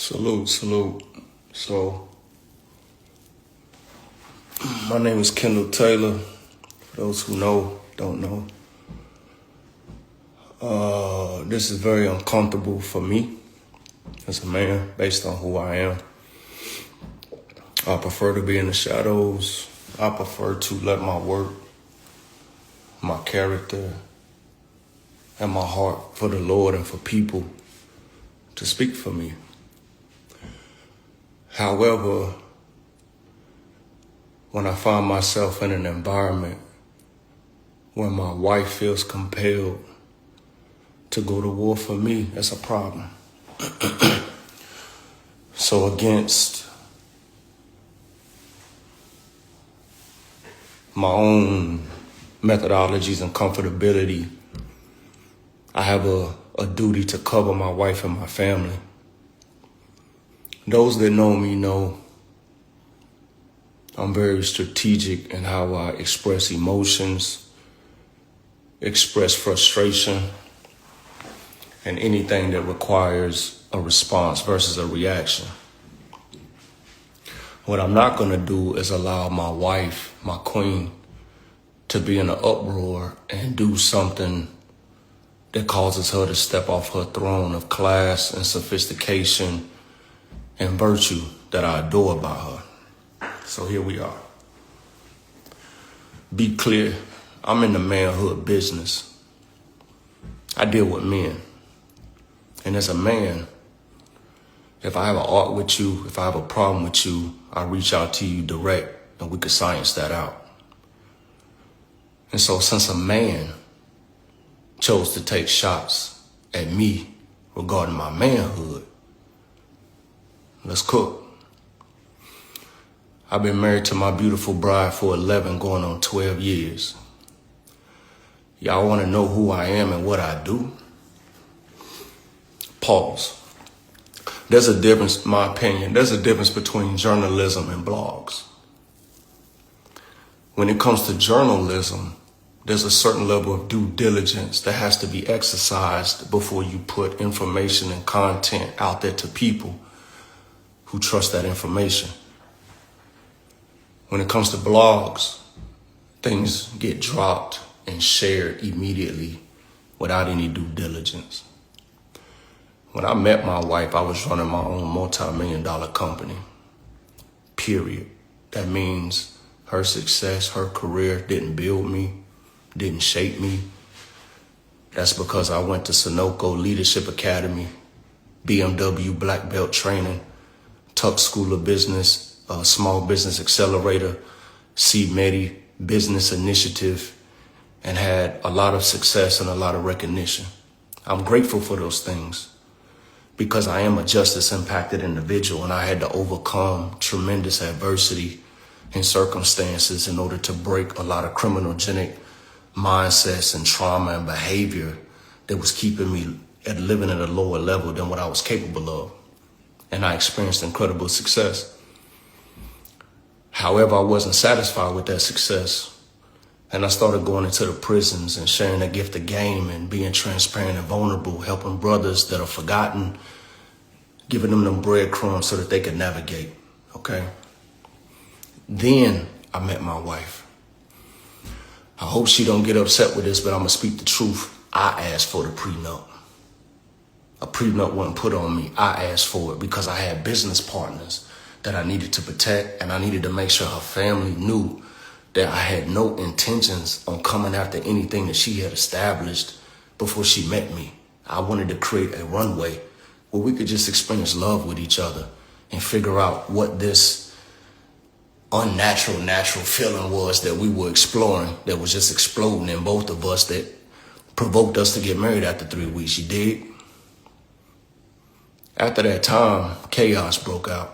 Salute, salute. So, my name is Kendall Taylor. For those who know, don't know. This is very uncomfortable for me as a man based on who I am. I prefer to be in the shadows. I prefer to let my work, my character, and my heart for the Lord and for people to speak for me. However, when I find myself in an environment where my wife feels compelled to go to war for me, that's a problem. So against my own methodologies and comfortability, I have a duty to cover my wife and my family. Those that know me know I'm very strategic in how I express emotions, express frustration, and anything that requires a response versus a reaction. What I'm not going to do is allow my wife, my queen, to be in an uproar and do something that causes her to step off her throne of class and sophistication and virtue that I adore about her. So here we are. Be clear, I'm in the manhood business. I deal with men. And as a man, if I have an art with you, if I have a problem with you, I reach out to you direct and we could science that out. And so since a man chose to take shots at me regarding my manhood, let's cook. I've been married to my beautiful bride for 11 going on 12 years. Y'all want to know who I am and what I do? Pause. There's a difference, in my opinion, there's a difference between journalism and blogs. When it comes to journalism, there's a certain level of due diligence that has to be exercised before you put information and content out there to people who trust that information. When it comes to blogs, things get dropped and shared immediately without any due diligence. When I met my wife, I was running my own multi-million-dollar company, period. That means her success, her career didn't build me, didn't shape me. That's because I went to Sunoco Leadership Academy, BMW Black Belt Training, Tuck School of Business, Small Business Accelerator, CMEDI Business Initiative, and had a lot of success and a lot of recognition. I'm grateful for those things because I am a justice impacted individual and I had to overcome tremendous adversity and circumstances in order to break a lot of criminogenic mindsets and trauma and behavior that was keeping me living at a lower level than what I was capable of. And I experienced incredible success. However, I wasn't satisfied with that success. And I started going into the prisons and sharing the gift of game and being transparent and vulnerable, helping brothers that are forgotten, giving them breadcrumbs so that they could navigate, okay? Then I met my wife. I hope she don't get upset with this, but I'm gonna speak the truth. I asked for the prenup. A prenup wasn't put on me. I asked for it because I had business partners that I needed to protect, and I needed to make sure her family knew that I had no intentions on coming after anything that she had established before she met me. I wanted to create a runway where we could just experience love with each other and figure out what this natural feeling was that we were exploring, that was just exploding in both of us, that provoked us to get married after 3 weeks. You dig? After that time, chaos broke out.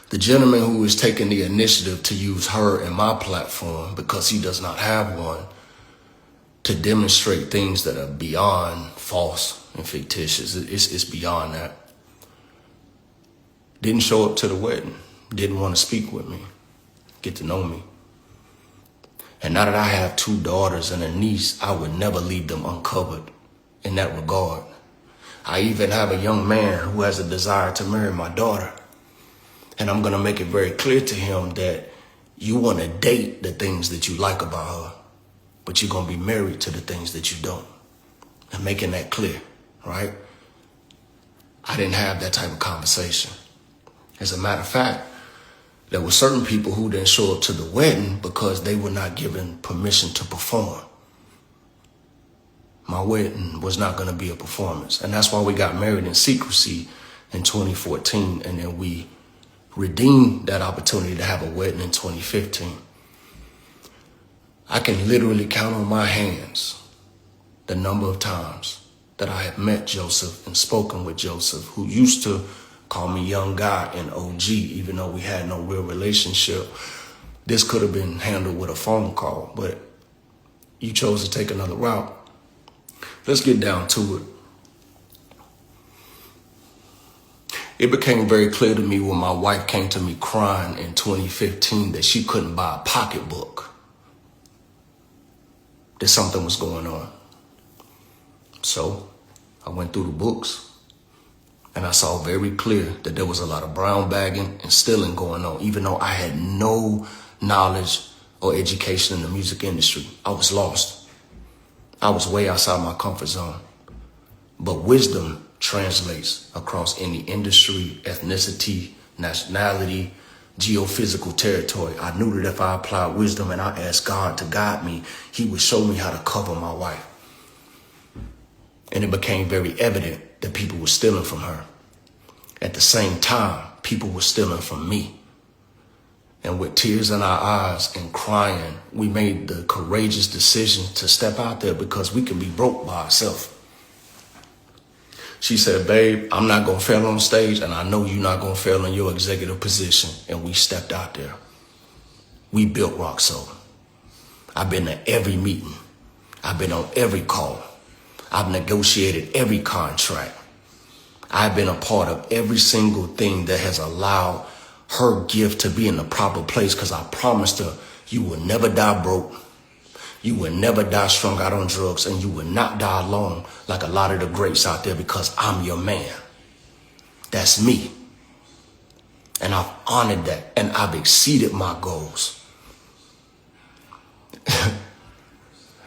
The gentleman who was taking the initiative to use her and my platform, because he does not have one, to demonstrate things that are beyond false and fictitious. It's beyond that. Didn't show up to the wedding. Didn't want to speak with me, get to know me. And now that I have 2 daughters and a niece, I would never leave them uncovered in that regard. I even have a young man who has a desire to marry my daughter. And I'm going to make it very clear to him that you want to date the things that you like about her, but you're going to be married to the things that you don't. And making that clear, right? I didn't have that type of conversation. As a matter of fact, there were certain people who didn't show up to the wedding because they were not given permission to perform. My wedding was not going to be a performance. And that's why we got married in secrecy in 2014. And then we redeemed that opportunity to have a wedding in 2015. I can literally count on my hands the number of times that I have met Joseph and spoken with Joseph, who used to call me young guy and OG, even though we had no real relationship. This could have been handled with a phone call, but you chose to take another route. Let's get down to it. It became very clear to me when my wife came to me crying in 2015 that she couldn't buy a pocketbook, that something was going on. So I went through the books and I saw very clear that there was a lot of brown bagging and stealing going on, even though I had no knowledge or education in the music industry. I was lost. I was way outside my comfort zone. But wisdom translates across any industry, ethnicity, nationality, geophysical territory. I knew that if I applied wisdom and I asked God to guide me, he would show me how to cover my wife. And it became very evident that people were stealing from her. At the same time, people were stealing from me. And with tears in our eyes and crying, we made the courageous decision to step out there because we can be broke by ourselves. She said, babe, I'm not going to fail on stage, and I know you're not going to fail in your executive position. And we stepped out there. We built Rock Soul. I've been to every meeting. I've been on every call. I've negotiated every contract. I've been a part of every single thing that has allowed her gift to be in the proper place, because I promised her you will never die broke. You will never die strung out on drugs, and you will not die alone like a lot of the greats out there, because I'm your man. That's me. And I've honored that, and I've exceeded my goals.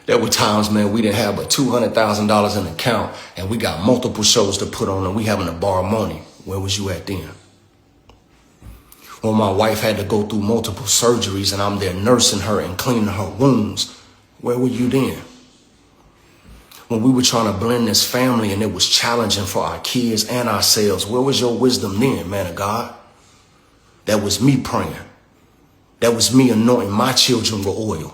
There were times, man, we didn't have but $200,000 in the account, and we got multiple shows to put on, and we having to borrow money. Where was you at then? When my wife had to go through multiple surgeries and I'm there nursing her and cleaning her wounds, where were you then? When we were trying to blend this family and it was challenging for our kids and ourselves, where was your wisdom then, man of God? That was me praying. That was me anointing my children with oil.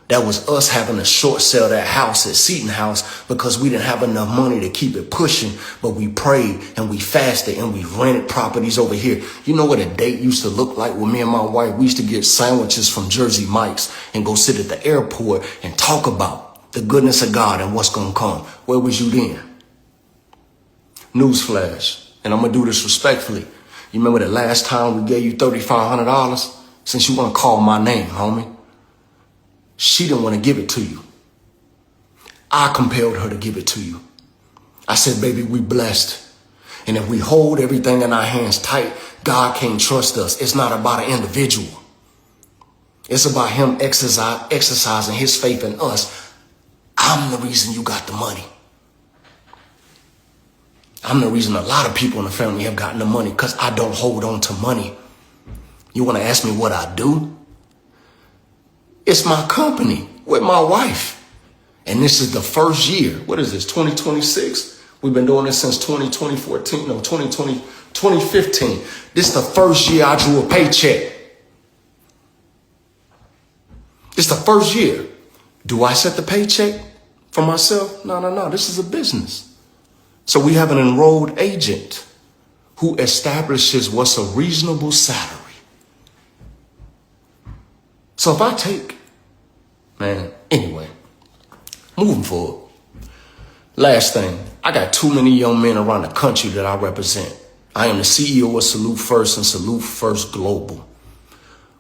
That was us having to short sell that house at Seton House because we didn't have enough money to keep it pushing, but we prayed and we fasted and we rented properties over here. You know what a date used to look like with me and my wife? We used to get sandwiches from Jersey Mike's and go sit at the airport and talk about the goodness of God and what's going to come. Where was you then? Newsflash, and I'm going to do this respectfully. You remember the last time we gave you $3,500? Since you want to call my name, homie. She didn't want to give it to you. I compelled her to give it to you. I said, baby, we blessed. And if we hold everything in our hands tight, God can't trust us. It's not about an individual. It's about him exercising his faith in us. I'm the reason you got the money. I'm the reason a lot of people in the family have gotten the money, because I don't hold on to money. You want to ask me what I do? It's my company with my wife. And this is the first year. What is this, 2026? We've been doing this since 2015. This is the first year I drew a paycheck. It's the first year. Do I set the paycheck for myself? No. This is a business. So we have an enrolled agent who establishes what's a reasonable salary. So if I take, anyway, moving forward. Last thing, I got too many young men around the country that I represent. I am the CEO of Salute First and Salute First Global.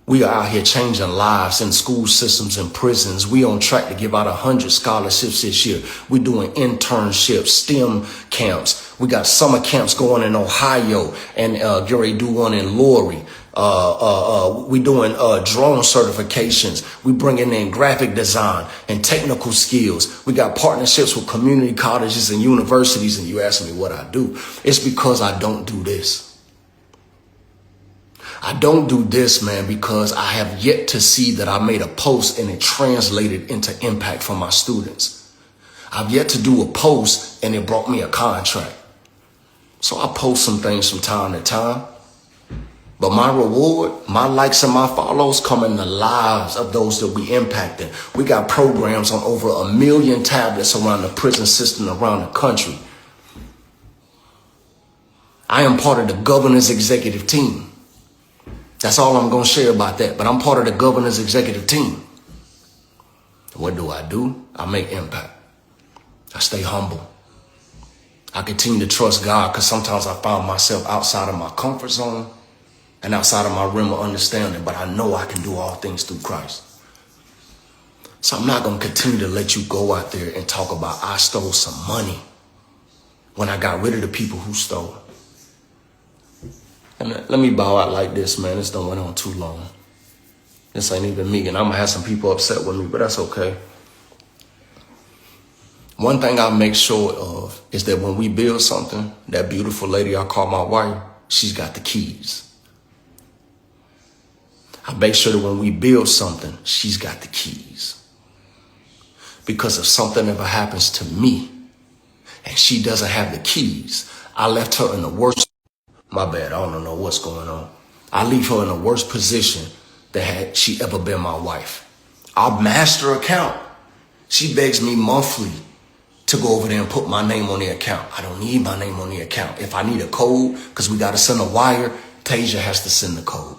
We are out here changing lives in school systems and prisons. We on track to give out 100 scholarships this year. We're doing internships, STEM camps. We got summer camps going in Ohio and Gary do one in Lori. We doing drone certifications. We bringing in graphic design and technical skills. We got partnerships with community colleges and universities. And you ask me what I do. It's because I don't do this. I don't do this, man, because I have yet to see that I made a post and it translated into impact for my students. I've yet to do a post and it brought me a contract. So I post some things from time to time. But my reward, my likes and my follows come in the lives of those that we impacted. We got programs on over 1 million tablets around the prison system around the country. I am part of the governor's executive team. That's all I'm going to share about that. But I'm part of the governor's executive team. What do? I make impact. I stay humble. I continue to trust God because sometimes I find myself outside of my comfort zone and outside of my realm of understanding. But I know I can do all things through Christ. So I'm not going to continue to let you go out there and talk about I stole some money when I got rid of the people who stole. And let me bow out like this, man. This done went on too long. This ain't even me, and I'm going to have some people upset with me, but that's okay. One thing I make sure of is that when we build something, that beautiful lady I call my wife, she's got the keys. I make sure that when we build something, she's got the keys. Because if something ever happens to me and she doesn't have the keys, I left her in the worst. My bad, I don't know what's going on. I leave her in the worst position that had she ever been my wife. Our master account, she begs me monthly to go over there and put my name on the account. I don't need my name on the account. If I need a code, because we got to send a wire, Tasia has to send the code.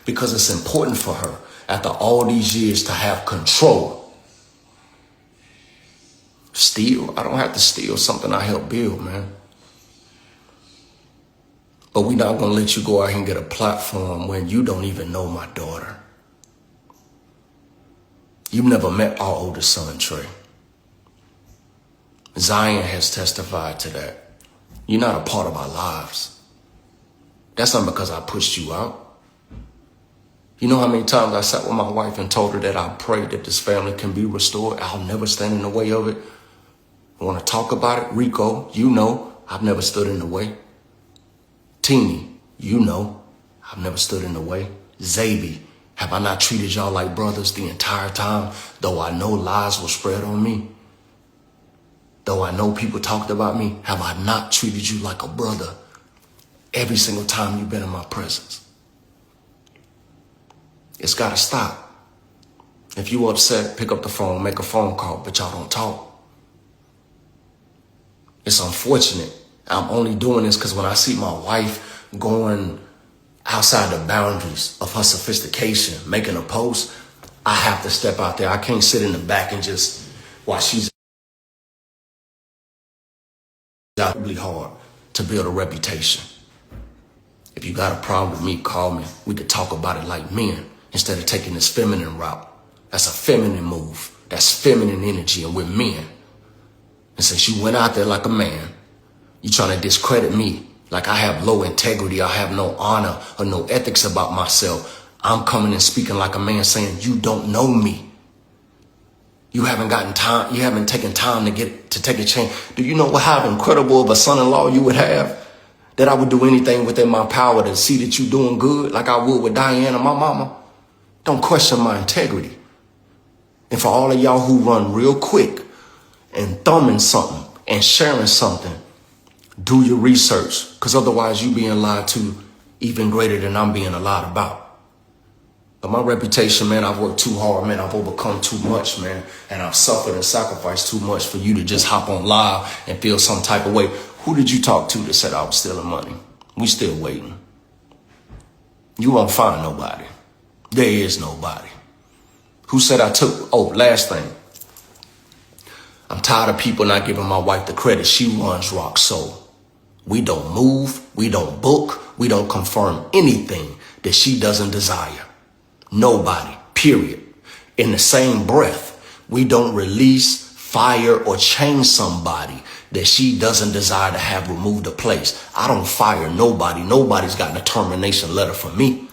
Because it's important for her, after all these years, to have control. Steal? I don't have to steal something I helped build, man. But we're not going to let you go out here and get a platform when you don't even know my daughter. You've never met our oldest son, Trey. Zion has testified to that. You're not a part of our lives. That's not because I pushed you out. You know how many times I sat with my wife and told her that I pray that this family can be restored? I'll never stand in the way of it. I want to talk about it. Rico, you know, I've never stood in the way. Teeny, you know, I've never stood in the way. Zaby, have I not treated y'all like brothers the entire time? Though I know lies were spread on me. Though I know people talked about me, have I not treated you like a brother every single time you've been in my presence? It's got to stop. If you upset, pick up the phone, make a phone call, but y'all don't talk. It's unfortunate. I'm only doing this because when I see my wife going outside the boundaries of her sophistication, making a post, I have to step out there. I can't sit in the back and just while she's really hard to build a reputation. If you got a problem with me, call me. We could talk about it like men instead of taking this feminine route. That's a feminine move. That's feminine energy, and we're men. And since you went out there like a man, you trying to discredit me like I have low integrity, I have no honor or no ethics about myself. I'm coming and speaking like a man saying, you don't know me. You haven't gotten time. You haven't taken time to take a chance. Do you know how incredible of a son-in-law you would have? That I would do anything within my power to see that you're doing good like I would with Diane and my mama. Don't question my integrity. And for all of y'all who run real quick and thumbing something and sharing something, do your research, because otherwise you being lied to even greater than I'm being lied about. But my reputation, man, I've worked too hard, man. I've overcome too much, man. And I've suffered and sacrificed too much for you to just hop on live and feel some type of way. Who did you talk to that said I was stealing money? We still waiting. You won't find nobody. There is nobody. Who said I took, last thing. I'm tired of people not giving my wife the credit. She runs Rock Soul. We don't move, we don't book, we don't confirm anything that she doesn't desire. Nobody, period. In the same breath, we don't release, fire, or change somebody that she doesn't desire to have removed a place. I don't fire nobody. Nobody's gotten a termination letter from me.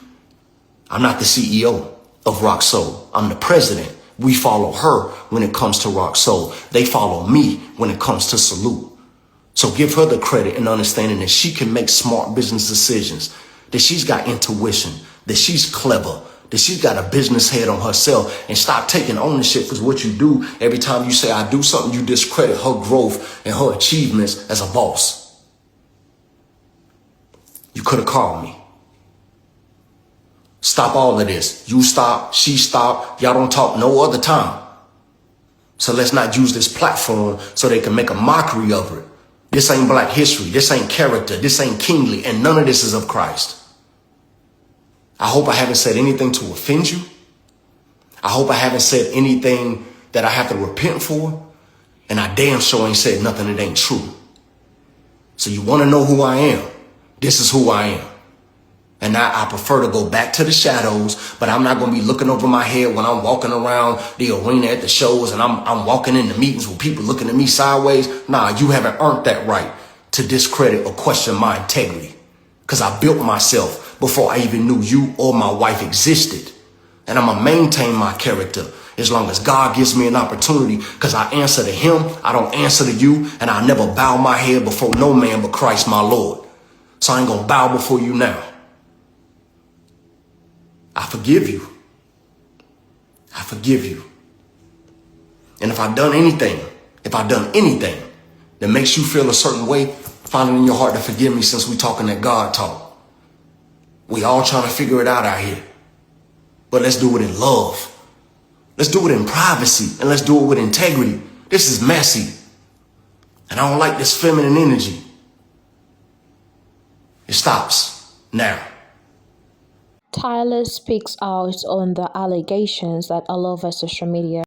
I'm not the CEO of Rock Soul. I'm the president. We follow her when it comes to Rock Soul. They follow me when it comes to Salute. So give her the credit and understanding that she can make smart business decisions, that she's got intuition, that she's clever, that she's got a business head on herself, and stop taking ownership, because what you do every time you say I do something, you discredit her growth and her achievements as a boss. You could have called me. Stop all of this. You stop, she stop. Y'all don't talk no other time. So let's not use this platform so they can make a mockery of it. This ain't Black history. This ain't character. This ain't kingly. And none of this is of Christ. I hope I haven't said anything to offend you. I hope I haven't said anything that I have to repent for. And I damn sure ain't said nothing that ain't true. So you want to know who I am? This is who I am. And now I prefer to go back to the shadows, but I'm not going to be looking over my head when I'm walking around the arena at the shows and I'm walking into meetings with people looking at me sideways. Nah, you haven't earned that right to discredit or question my integrity, because I built myself before I even knew you or my wife existed. And I'm going to maintain my character as long as God gives me an opportunity, because I answer to him. I don't answer to you, and I never bow my head before no man but Christ my Lord. So I ain't going to bow before you now. I forgive you. I forgive you. And if I've done anything that makes you feel a certain way, find it in your heart to forgive me, since we talking that God talk. We all trying to figure it out here. But let's do it in love. Let's do it in privacy, and let's do it with integrity. This is messy. And I don't like this feminine energy. It stops now. Tyler speaks out on the allegations that all over social media.